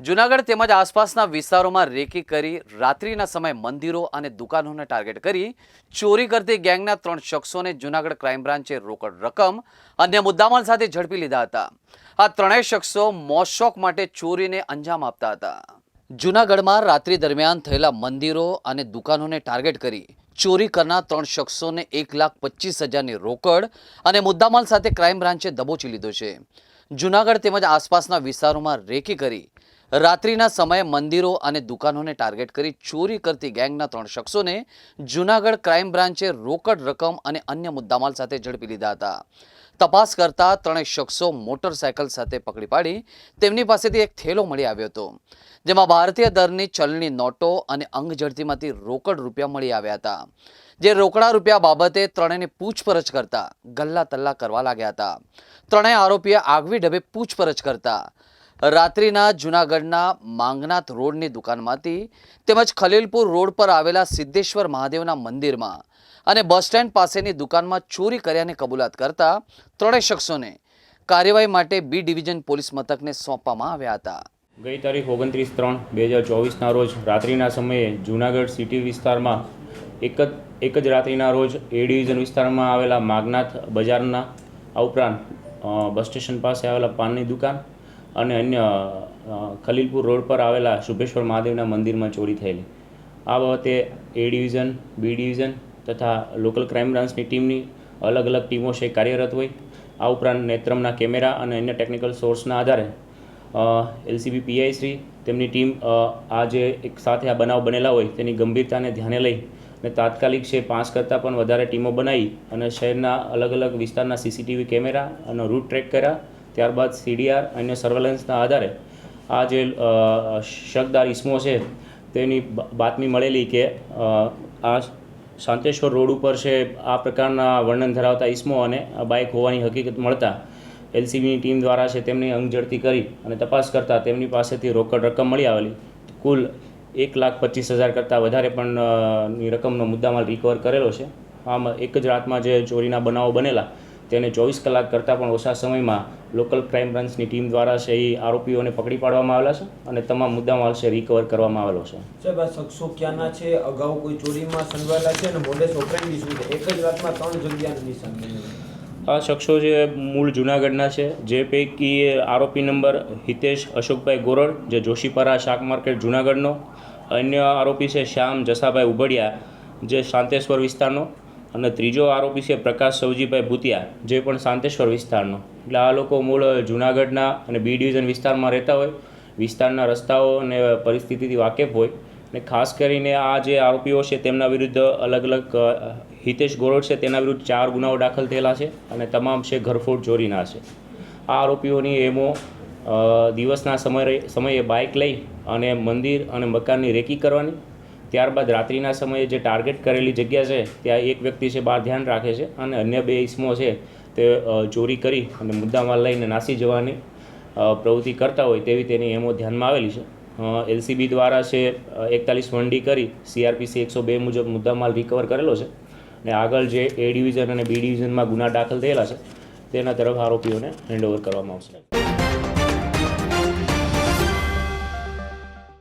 જૂનાગઢ તેમજ આસપાસના વિસ્તારોમાં રેકી કરી રાત્રિના સમયે મંદિરો અને દુકાનોને ટાર્ગેટ કરી ચોરી કરતી ગેંગના 3 શખ્સોને જૂનાગઢ ક્રાઇમ બ્રાન્ચે રોકડ રકમ અન્ય મુદ્દામાલ સાથે ઝડપી લીધા હતા। આ ત્રણેય શખ્સો મોજશોખ માટે ચોરીને અંજામ આપતા હતા। જૂનાગઢમાં રાત્રિ દરમિયાન થયેલા મંદિરો અને દુકાનોને ટાર્ગેટ કરી ચોરી કરનાર 3 શખ્સોને 1,25,000ની રોકડ અને મુદ્દામાલ સાથે ક્રાઇમ બ્રાન્ચે દબોચી લીધો છે। જૂનાગઢ તેમજ આસપાસના વિસ્તારોમાં રેકી કરી રાત્રિના સમયે મંદિરો અને દુકાનોને ટાર્ગેટ કરી ચોરી કરતી ગેંગના 3 શખ્સોને જૂનાગઢ ક્રાઇમ બ્રાન્ચે રોકડ રકમ અને અન્ય મુદ્દામાલ સાથે ઝડપી લીધા હતા। તપાસ કરતા ત્રણેય શખ્સો મોટરસાયકલ સાથે પકડી પાડી તેમની પાસેથી એક થેલો મળી આવ્યો હતો, જેમાં ભારતીય દરની ચલણી નોટો અને અંગ ઝડતીમાંથી રોકડ રૂપિયા મળી આવ્યા હતા। જે રોકડા રૂપિયા બાબતે ત્રણેયની પૂછપરછ કરતા ગલ્લા તલ્લા કરવા લાગ્યા હતા। ત્રણેય આરોપીએ આગવી ઢબે પૂછપરછ કરતા રાત્રિના જૂનાગઢના માંગનાથ રોડની દુકાનમાંથી તેમજ ખલીલપુર રોડ પર આવેલા સિદ્ધેશ્વર મહાદેવના મંદિરમાં અને બસ સ્ટેન્ડ પાસેની દુકાનમાં ચોરી કર્યાની કબૂલાત કરતા ત્રણેય શખ્સોને કાર્યવાહી માટે બી ડિવિઝન પોલીસ મથકને સોંપવામાં આવ્યા હતા। ગઈ તારીખ 29/3/2024ના રોજ રાત્રિના સમયે જૂનાગઢ સિટી વિસ્તારમાં એક જ રાત્રિના રોજ એ ડિવિઝન વિસ્તારમાં આવેલા માંગનાથ બજારના ઉપરાંત બસ સ્ટેશન પાસે આવેલા પાનની દુકાન અને અન્ય ખલીલપુર રોડ પર આવેલા શુભેશ્વર મહાદેવના મંદિરમાં ચોરી થયેલી। આ બાબતે એ ડિવિઝન, બી ડિવિઝન તથા લોકલ ક્રાઇમ બ્રાન્ચની ટીમની અલગ અલગ ટીમો છે કાર્યરત હોય। આ ઉપરાંત નેત્રમના કેમેરા અને અન્ય ટેકનિકલ સોર્સના આધારે એલસીબી પીઆઈ શ્રી તેમની ટીમ આ જે એક સાથે આ બનાવ બનેલા હોય તેની ગંભીરતાને ધ્યાને લઈ અને તાત્કાલિક છે 5 કરતાં પણ વધારે ટીમો બનાવી અને શહેરના અલગ અલગ વિસ્તારના સીસીટીવી કેમેરા અને રૂટ ટ્રેક કર્યા। ત્યારબાદ સીડીઆર અને સર્વેલન્સના આધારે આ જે શકદાર ઇસમો છે તેની બાતમી મળેલી કે આ શાંતેશ્વર રોડ ઉપર છે આ પ્રકારના વર્ણન ધરાવતા ઇસમો અને બાઇક હોવાની હકીકત મળતા એલસીબીની ટીમ દ્વારા છે તેમની અંગ ઝડતી કરી અને તપાસ કરતાં તેમની પાસેથી રોકડ રકમ મળી આવેલી। કુલ 1,25,000 કરતાં વધારે પણ ની રકમનો મુદ્દામાલ રિકવર કરેલો છે। આમાં એક જ રાતમાં જે ચોરીના બનાવો બનેલા તેને 24 કલાક કરતાં પણ ઓછા સમયમાં લોકલ ક્રાઇમ બ્રાન્ચની ટીમ દ્વારા છે એ આરોપીઓને પકડી પાડવામાં આવેલા છે અને તમામ મુદ્દામાલ છે રિકવર કરવામાં આવેલો છે। સાહેબ, આ શખ્સો ક્યાંના છે? અગાઉ કોઈ ચોરીમાં સંડવાયેલા છે અને મોડેસ ઓપરેન્ડી શું છે? એક જ રાતમાં 3 જગ્યાનું નિશાન મળ્યું। આ શખ્સો જે મૂળ જૂનાગઢના છે, જે પૈકી આરોપી નંબર હિતેશ અશોકભાઈ ગોરડ જે જોશીપરા શાક માર્કેટ જૂનાગઢનો, અન્ય આરોપી છે શ્યામ જસાભાઈ ઉબડિયા જે શાંતેશ્વર વિસ્તારનો અને ત્રીજો આરોપી છે પ્રકાશ સવજીભાઈ ભૂતિયા જે પણ શાંતેશ્વર વિસ્તારનો। એટલે આ લોકો મૂળ જૂનાગઢના અને બી ડિવિઝન વિસ્તારમાં રહેતા હોય, વિસ્તારના રસ્તાઓ અને પરિસ્થિતિથી વાકેફ હોય અને ખાસ કરીને આ જે આરોપીઓ છે તેમના વિરુદ્ધ અલગ અલગ હિતેશ ગોરડ છે તેના વિરુદ્ધ 4 ગુનાઓ દાખલ થયેલા છે અને તમામ છે ઘરફોડ ચોરીના છે। આ આરોપીઓની એમો દિવસના સમયે બાઇક લઈ અને મંદિર અને મકાનની રેકી કરવાની, ત્યારબાદ રાત્રિના સમયે જે ટાર્ગેટ કરેલી જગ્યા છે ત્યાં એક વ્યક્તિ છે બહાર ધ્યાન રાખે છે અને અન્ય 2 ઇસમો છે તે ચોરી કરી અને મુદ્દામાલ લઈને નાસી જવાની પ્રવૃત્તિ કરતા હોય તેવી તેની એમો ધ્યાનમાં આવેલી છે। એલસીબી દ્વારા છે 41-1D કરી CRPC 102 મુજબ મુદ્દામાલ રિકવર કરેલો છે અને આગળ જે એ ડિવિઝન અને બી ડિવિઝનમાં ગુના દાખલ થયેલા છે તેના તરફ આરોપીઓને હેન્ડઓવર કરવામાં આવશે।